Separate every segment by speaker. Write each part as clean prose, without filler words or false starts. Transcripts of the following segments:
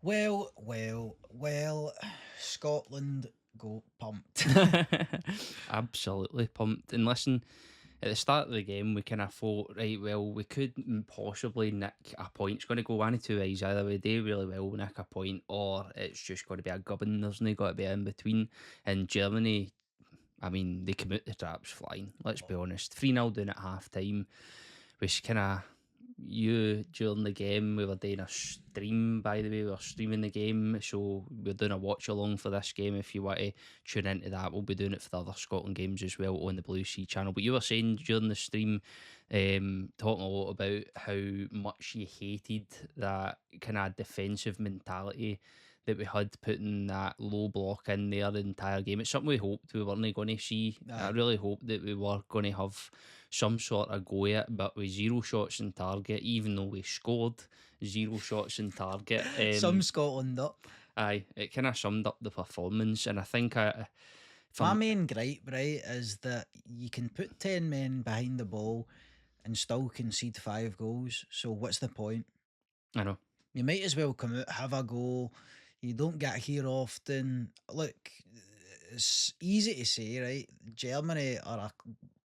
Speaker 1: Well, Scotland go pumped.
Speaker 2: Absolutely pumped. And listen, at the start of the game, we kind of thought, right, well, we could possibly nick a point. It's going to go one of two ways. Either we do really well, nick a point, or it's just going to be a gubbin. There's no got to be in between. And Germany, I mean, they come out the traps flying. Let's be honest. 3-0 down at half time, which kind of you during the game. We were doing a stream, by the way. We were streaming the game, so we're doing a watch along for this game. If you want to tune into that, we'll be doing it for the other Scotland games as well on the BlueSea channel. But you were saying during the stream, talking a lot about how much you hated that kind of defensive mentality that we had, putting that low block in there the entire game. It's something we hoped we weren't going to see. I
Speaker 1: Aye.
Speaker 2: really hoped that we were going to have some sort of go at it, but with zero shots in target, even though we scored zero shots in target.
Speaker 1: Some Scotland up.
Speaker 2: Aye, it kind of summed up the performance, and I think
Speaker 1: My
Speaker 2: from
Speaker 1: main gripe, right, is that you can put 10 men behind the ball and still concede 5 goals. So what's the point?
Speaker 2: I know.
Speaker 1: You might as well come out, have a go. You don't get here often. Look, it's easy to say, right? Germany are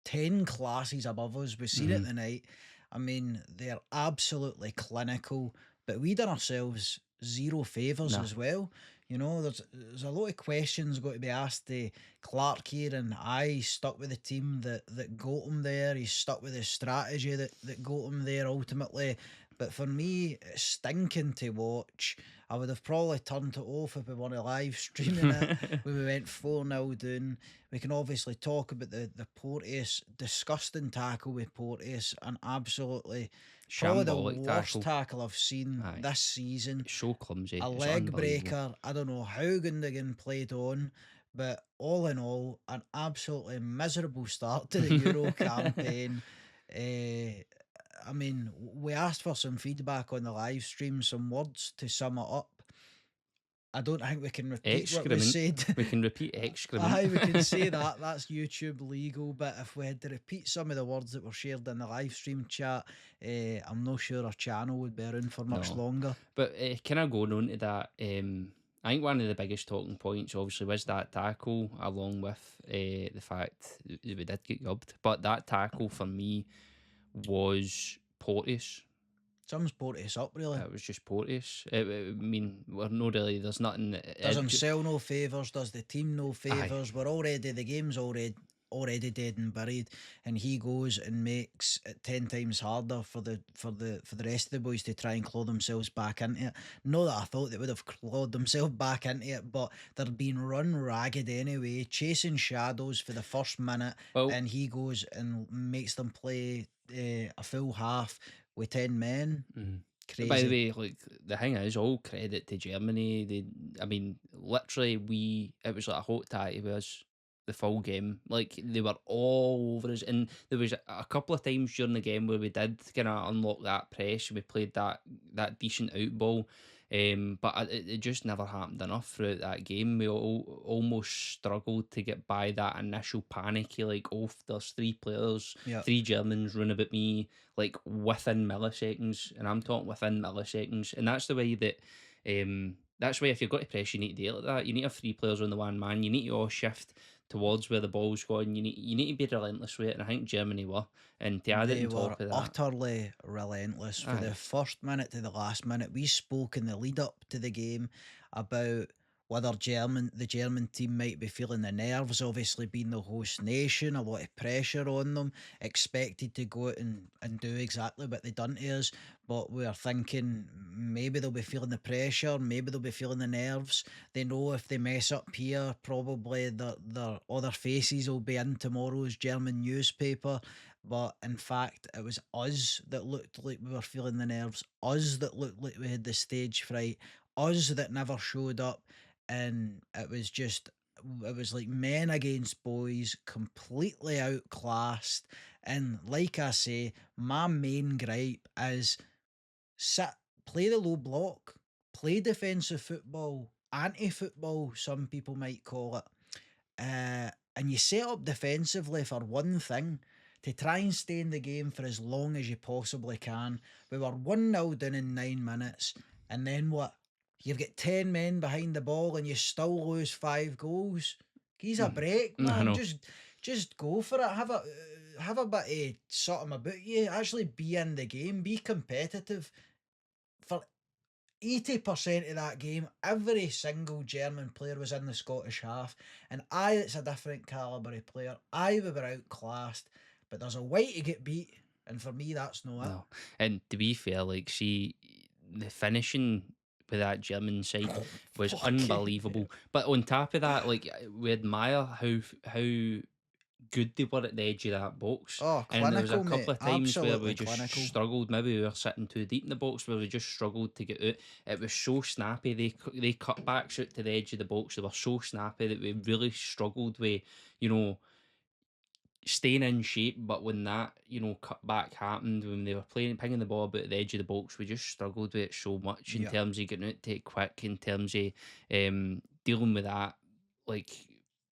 Speaker 1: 10 classes above us. We've seen it
Speaker 2: Mhm.
Speaker 1: tonight. I mean, they're absolutely clinical, but we done ourselves zero favours
Speaker 2: No.
Speaker 1: as well. You know, there's a lot of questions got to be asked to Clark here, and I stuck with the team that got him there. He's stuck with the strategy that got him there ultimately. But for me, it's stinking to watch. I would have probably turned it off if we weren't live streaming it when we went 4-0 down. We can obviously talk about the Porteous, disgusting tackle with Porteous, and absolutely probably the
Speaker 2: Shambolic
Speaker 1: worst
Speaker 2: tackle.
Speaker 1: tackle I've seen
Speaker 2: Aye,
Speaker 1: this season.
Speaker 2: it's so clumsy.
Speaker 1: A
Speaker 2: It's
Speaker 1: leg
Speaker 2: unbelievable.
Speaker 1: breaker. I don't know how Gundogan played on, but all in all, an absolutely miserable start to the Euro campaign. Eh, I mean, we asked for some feedback on the live stream, some words to sum it up. I don't think we can repeat what we
Speaker 2: Excrement.
Speaker 1: said.
Speaker 2: We can repeat excrement.
Speaker 1: Aye, we can say that. That's YouTube legal. But if we had to repeat some of the words that were shared in the live stream chat, I'm not sure our channel would be around for much
Speaker 2: No.
Speaker 1: longer.
Speaker 2: But kind of going on to that, I think one of the biggest talking points obviously was that tackle, along with the fact that we did get gubbed. But that tackle for me was Porteous.
Speaker 1: Some's brought us up, really.
Speaker 2: It was just Porteous. I mean, we're not really, there's nothing.
Speaker 1: Does himself no favours, does the team no
Speaker 2: Aye,
Speaker 1: favours. We're already, the game's already dead and buried, and he goes and makes it 10 times harder for the rest of the boys to try and claw themselves back into it. Not that I thought they would have clawed themselves back into it, but they're being run ragged anyway, chasing shadows for the first minute,
Speaker 2: well,
Speaker 1: and he goes and makes them play a full half with 10 men.
Speaker 2: mhm. By the
Speaker 1: Crazy.
Speaker 2: way, like the thing is, all credit to Germany. I mean, literally, it was like a hot tie with us the full game. Like they were all over us, and there was a couple of times during the game where we did kind of unlock that press and we played that decent out ball. But it just never happened enough throughout that game. We almost struggled to get by that initial panicky, like, oh, there's three players,
Speaker 1: Yeah.
Speaker 2: three Germans run about me, like within milliseconds, and I'm talking within milliseconds, and that's the way that that's why if you've got to press, you need to do it like that. You need to have three players on the one man. You need to all shift towards where the ball's going. You need to be relentless with it, and I think Germany were. And to add it
Speaker 1: They
Speaker 2: on
Speaker 1: were
Speaker 2: top of that,
Speaker 1: utterly relentless for the
Speaker 2: aye,
Speaker 1: first minute to the last minute. We spoke in the lead up to the game about whether the German team might be feeling the nerves, obviously being the host nation, a lot of pressure on them, expected to go out and do exactly what they done to us. But we are thinking maybe they'll be feeling the pressure, maybe they'll be feeling the nerves. They know if they mess up here, probably their other faces will be in tomorrow's German newspaper. But in fact, it was us that looked like we were feeling the nerves, us that looked like we had the stage fright, us that never showed up. And it was like men against boys, completely outclassed. And like I say, my main gripe is sit, play the low block, play defensive football, anti football, some people might call it. And you set up defensively for one thing, to try and stay in the game for as long as you possibly can. We were 1-0 down in 9 minutes, and then what? You've got 10 men behind the ball and you still lose 5 goals. He's a
Speaker 2: Mhm.
Speaker 1: break,
Speaker 2: I
Speaker 1: man.
Speaker 2: know.
Speaker 1: Just go for it. Have a bit of something about you. Actually be in the game. Be competitive. For 80% of that game, every single German player was in the Scottish half. And aye, it's a different calibre of player. Aye, we were outclassed. But there's a way to get beat. And for me, that's no it.
Speaker 2: No. And to be fair, like, see, the finishing with that German side was
Speaker 1: Fucking
Speaker 2: unbelievable.
Speaker 1: hell.
Speaker 2: But on top of that, like, we admire how good they were at the edge of that box.
Speaker 1: Oh,
Speaker 2: And there was a
Speaker 1: clinical, mate.
Speaker 2: couple of times where we
Speaker 1: Absolutely
Speaker 2: just
Speaker 1: clinical.
Speaker 2: struggled. Maybe we were sitting too deep in the box where we just struggled to get out. It was so snappy. They cut backs out to the edge of the box. They were so snappy that we really struggled with, you know, staying in shape. But when that, cut back happened, when they were playing, pinging the ball about at the edge of the box, we just struggled with it so much in
Speaker 1: Yeah.
Speaker 2: terms of getting out to it quick, in terms of dealing with that, like,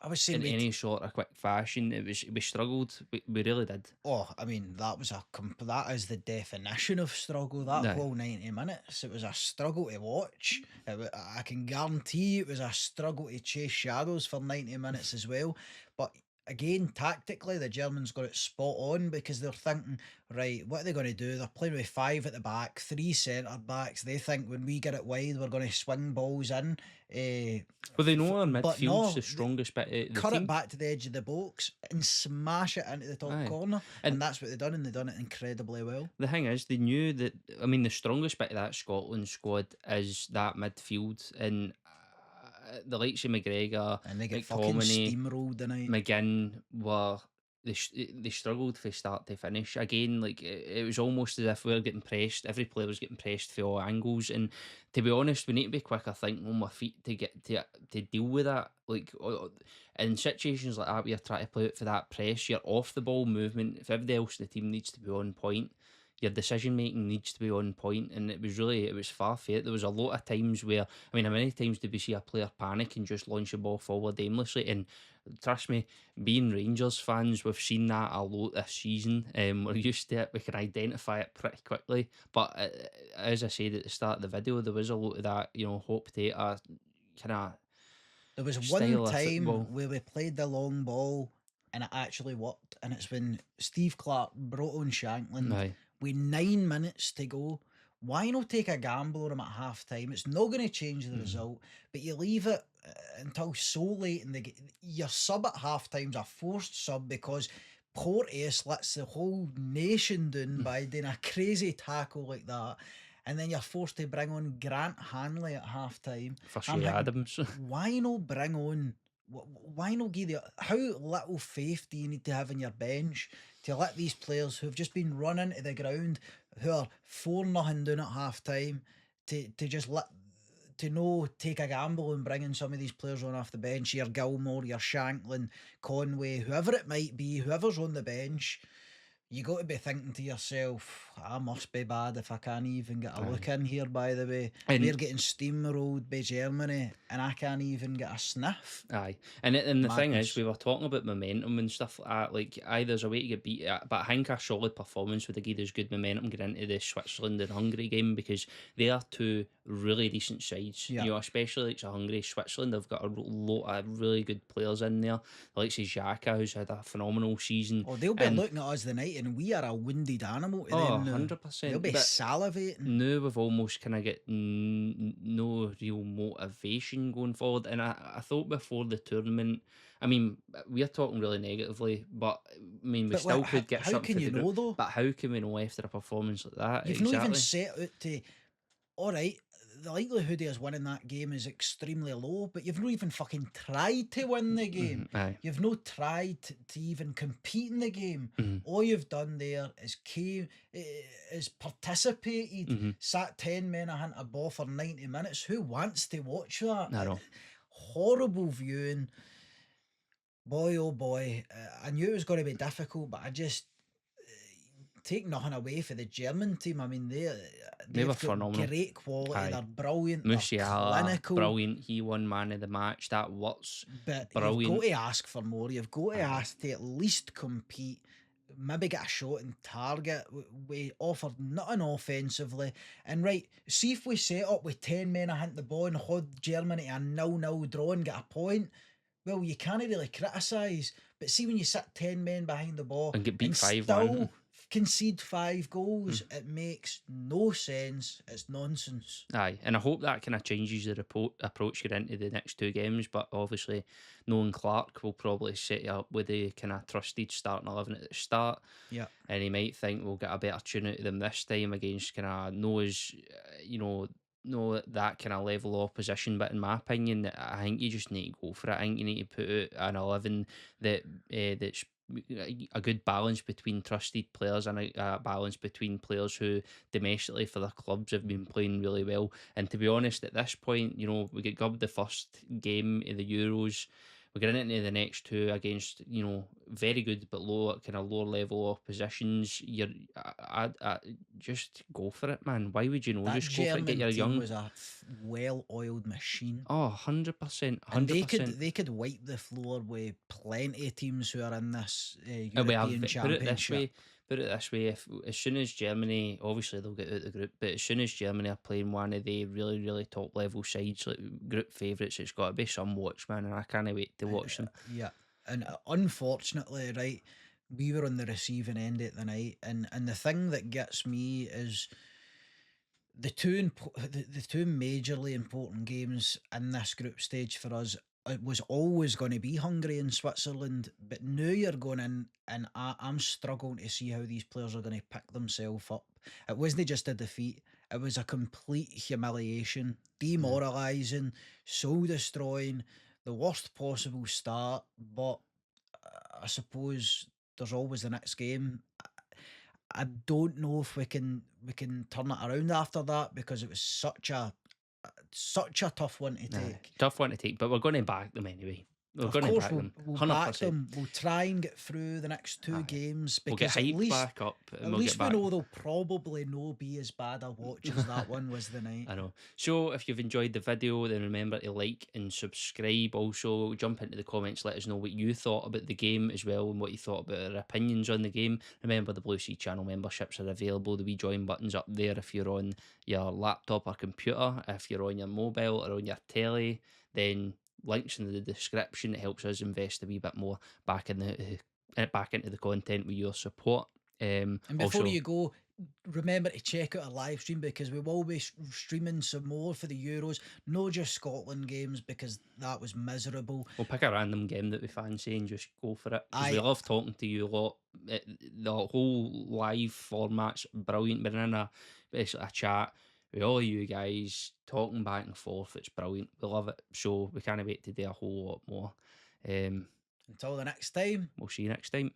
Speaker 1: I was saying
Speaker 2: in
Speaker 1: we'd.
Speaker 2: any sort of quick fashion. We struggled. We really did.
Speaker 1: Oh, I mean, that is the definition of struggle. That
Speaker 2: No.
Speaker 1: whole 90 minutes, it was a struggle to watch. I can guarantee it was a struggle to chase shadows for 90 minutes as well. But again, tactically, the Germans got it spot on because they're thinking, right, what are they going to do? They're playing with five at the back, three centre backs. They think when we get it wide, we're going to swing balls in.
Speaker 2: Well, they know our
Speaker 1: But
Speaker 2: midfield's the
Speaker 1: no,
Speaker 2: strongest bit of the
Speaker 1: cut it
Speaker 2: team.
Speaker 1: back to the edge of the box and smash it into the top
Speaker 2: Aye.
Speaker 1: corner.
Speaker 2: And
Speaker 1: And that's what they done, and they done it incredibly well.
Speaker 2: the thing is, they knew that. I mean, the strongest bit of that Scotland squad is that midfield, and the likes of McGregor,
Speaker 1: And they get fucking
Speaker 2: McTominay,
Speaker 1: steamrolled tonight.
Speaker 2: McGinn were. They struggled from start to finish. Again, like, it was almost as if we were getting pressed. Every player was getting pressed from all angles. And to be honest, we need to be quicker thinking on my feet to get to deal with that. Like, in situations like that, where you're trying to play out for that press, your off the ball movement. If everybody else in the team needs to be on point, your decision making needs to be on point. And it was far fetched. There was a lot of times where, I mean, how many times did we see a player panic and just launch a ball forward aimlessly? And trust me, being Rangers fans, we've seen that a lot this season. We're used to it. We can identify it pretty quickly. But as I said at the start of the video, there was a lot of that, hot potato kind of
Speaker 1: There was one
Speaker 2: style of
Speaker 1: time
Speaker 2: football.
Speaker 1: where we played the long ball and it actually worked, and it's when Steve Clark brought on Shankland
Speaker 2: Aye.
Speaker 1: with 9 minutes to go. Why not take a gamble on him at half time? It's not going to change the
Speaker 2: Mhm.
Speaker 1: result, but you leave it until so late in the game. Your sub at half time's a forced sub because Porteous lets the whole nation down by doing a crazy tackle like that. And then you're forced to bring on Grant Hanley at half time.
Speaker 2: For
Speaker 1: I'm
Speaker 2: Shea
Speaker 1: thinking,
Speaker 2: Adams.
Speaker 1: why not bring on? Why not give the? How little faith do you need to have in your bench to let these players who have just been running to the ground, who are 4-0 down at half time, to just let to no take a gamble and bringing some of these players on off the bench, your Gilmore, your Shanklin, Conway, whoever it might be, whoever's on the bench, you got to be thinking to yourself, I must be bad if I can't even get a
Speaker 2: Aye.
Speaker 1: look in here, by the way. We're
Speaker 2: And
Speaker 1: getting steamrolled by Germany and I can't even get a sniff.
Speaker 2: Aye, and the thing is,
Speaker 1: Madness.
Speaker 2: we were talking about momentum and stuff like that. Like, aye, there's a way to get beat at, but I think a solid performance would have given us good momentum getting into the Switzerland and Hungary game, because they are two really decent sides.
Speaker 1: Yeah.
Speaker 2: Especially like Hungary, Switzerland. They've got a lot of really good players in there. Like, say Xhaka, who's had a phenomenal season,
Speaker 1: Oh, they'll be
Speaker 2: and
Speaker 1: looking at us tonight and we are a wounded animal to
Speaker 2: oh,
Speaker 1: them now.
Speaker 2: hundred
Speaker 1: They'll
Speaker 2: percent.
Speaker 1: be
Speaker 2: But
Speaker 1: salivating.
Speaker 2: now we've almost kind of get no real motivation going forward. And I thought before the tournament, I mean, we're talking really negatively, but I mean, we
Speaker 1: But what,
Speaker 2: still
Speaker 1: how,
Speaker 2: could get
Speaker 1: how
Speaker 2: something
Speaker 1: can
Speaker 2: for
Speaker 1: you
Speaker 2: the group.
Speaker 1: know though?
Speaker 2: But how can we know after a performance like that?
Speaker 1: You've not even
Speaker 2: Exactly.
Speaker 1: set out to, all right, the likelihood of us winning that game is extremely low, but you've not even fucking tried to win the game.
Speaker 2: Aye.
Speaker 1: You've not tried to even compete in the game.
Speaker 2: Mhm.
Speaker 1: All you've done there is participated,
Speaker 2: Mhm.
Speaker 1: sat 10 men a a ball for 90 minutes. Who wants to watch that?
Speaker 2: I know.
Speaker 1: Horrible viewing. Boy, oh boy. I knew it was going to be difficult, but I just take nothing away for the German team. I mean,
Speaker 2: They were
Speaker 1: they've got
Speaker 2: phenomenal.
Speaker 1: great quality.
Speaker 2: Aye.
Speaker 1: They're brilliant. They're
Speaker 2: Musiala,
Speaker 1: clinical.
Speaker 2: brilliant. He won man of the match. That Watts,
Speaker 1: But you've got
Speaker 2: brilliant.
Speaker 1: to ask for more. You've got to
Speaker 2: Aye.
Speaker 1: ask to at least compete. maybe get a shot and target. We offered nothing offensively. And right, see if we set up with 10 men ahead the ball and hold Germany to a 0-0 draw and get a point, well, you can't really criticise. But see when you sit 10 men behind the ball
Speaker 2: and get beat
Speaker 1: and
Speaker 2: 5-1.
Speaker 1: still concede 5 goals, it makes no sense. It's nonsense.
Speaker 2: Aye, and I hope that kind of changes the approach you're into the next two games. But obviously, knowing Clark will probably set you up with the kind of trusted starting 11 at the start,
Speaker 1: Yeah.
Speaker 2: and he might think we'll get a better tune out of them this time against kind of knows, know that kind of level of opposition. But in my opinion, I think you just need to go for it. I think you need to put out an 11 that's a good balance between trusted players and a balance between players who domestically for their clubs have been playing really well. And to be honest, at this point, we get gubbed the first game of the Euros. We're getting into the next two against, very good but lower level oppositions. Just go for it, man. Why would you know?
Speaker 1: That
Speaker 2: Just go for it. Get
Speaker 1: German
Speaker 2: your
Speaker 1: team
Speaker 2: young.
Speaker 1: was a well-oiled machine.
Speaker 2: Oh, 100%,
Speaker 1: And they could
Speaker 2: 100%.
Speaker 1: they could wipe the floor with plenty of teams who are in this
Speaker 2: We have
Speaker 1: European
Speaker 2: put it this
Speaker 1: Championship.
Speaker 2: way. Put it this way: if as soon as Germany, obviously they'll get out the group, but as soon as Germany are playing one of the really, really top level sides, like group favourites, it's got to be some watch, man, and I can't wait to watch them.
Speaker 1: Yeah, and unfortunately, right, we were on the receiving end at the night, and the thing that gets me is the two majorly important games in this group stage for us. It was always going to be Hungary and Switzerland, but now you're going in, and I'm struggling to see how these players are going to pick themselves up. It wasn't just a defeat; it was a complete humiliation,
Speaker 2: Yeah.
Speaker 1: demoralising, soul destroying, the worst possible start. But I suppose there's always the next game. I don't know if we can turn it around after that because it was such a tough one to take.
Speaker 2: Tough one to take, but we're going to back them anyway. We're
Speaker 1: Of
Speaker 2: going to
Speaker 1: course,
Speaker 2: back
Speaker 1: we'll
Speaker 2: them,
Speaker 1: we'll back
Speaker 2: 100%.
Speaker 1: them. We'll try and get through the next two
Speaker 2: Aye.
Speaker 1: games
Speaker 2: We'll get
Speaker 1: because
Speaker 2: hyped back up
Speaker 1: at
Speaker 2: and we'll get
Speaker 1: least we
Speaker 2: back.
Speaker 1: know they'll probably no be as bad a watch as that one was the night.
Speaker 2: I know. So if you've enjoyed the video, then remember to like and subscribe. Also, jump into the comments, let us know what you thought about the game as well and what you thought about our opinions on the game. Remember, the BlueSea channel memberships are available. The wee join buttons up there if you're on your laptop or computer. If you're on your mobile or on your telly, then links in the description. It helps us invest a wee bit more back into the content with your support.
Speaker 1: And before
Speaker 2: Also,
Speaker 1: you go, remember to check out our live stream because we will be streaming some more for the Euros, not just Scotland games because that was miserable.
Speaker 2: we'll pick a random game that we fancy and just go for it because we
Speaker 1: I
Speaker 2: love talking to you a lot. The whole live format's brilliant. We're in basically a chat with all you guys talking back and forth. It's brilliant. We love it. So we can't wait to do a whole lot more. Um,
Speaker 1: Until the next time.
Speaker 2: we'll see you next time.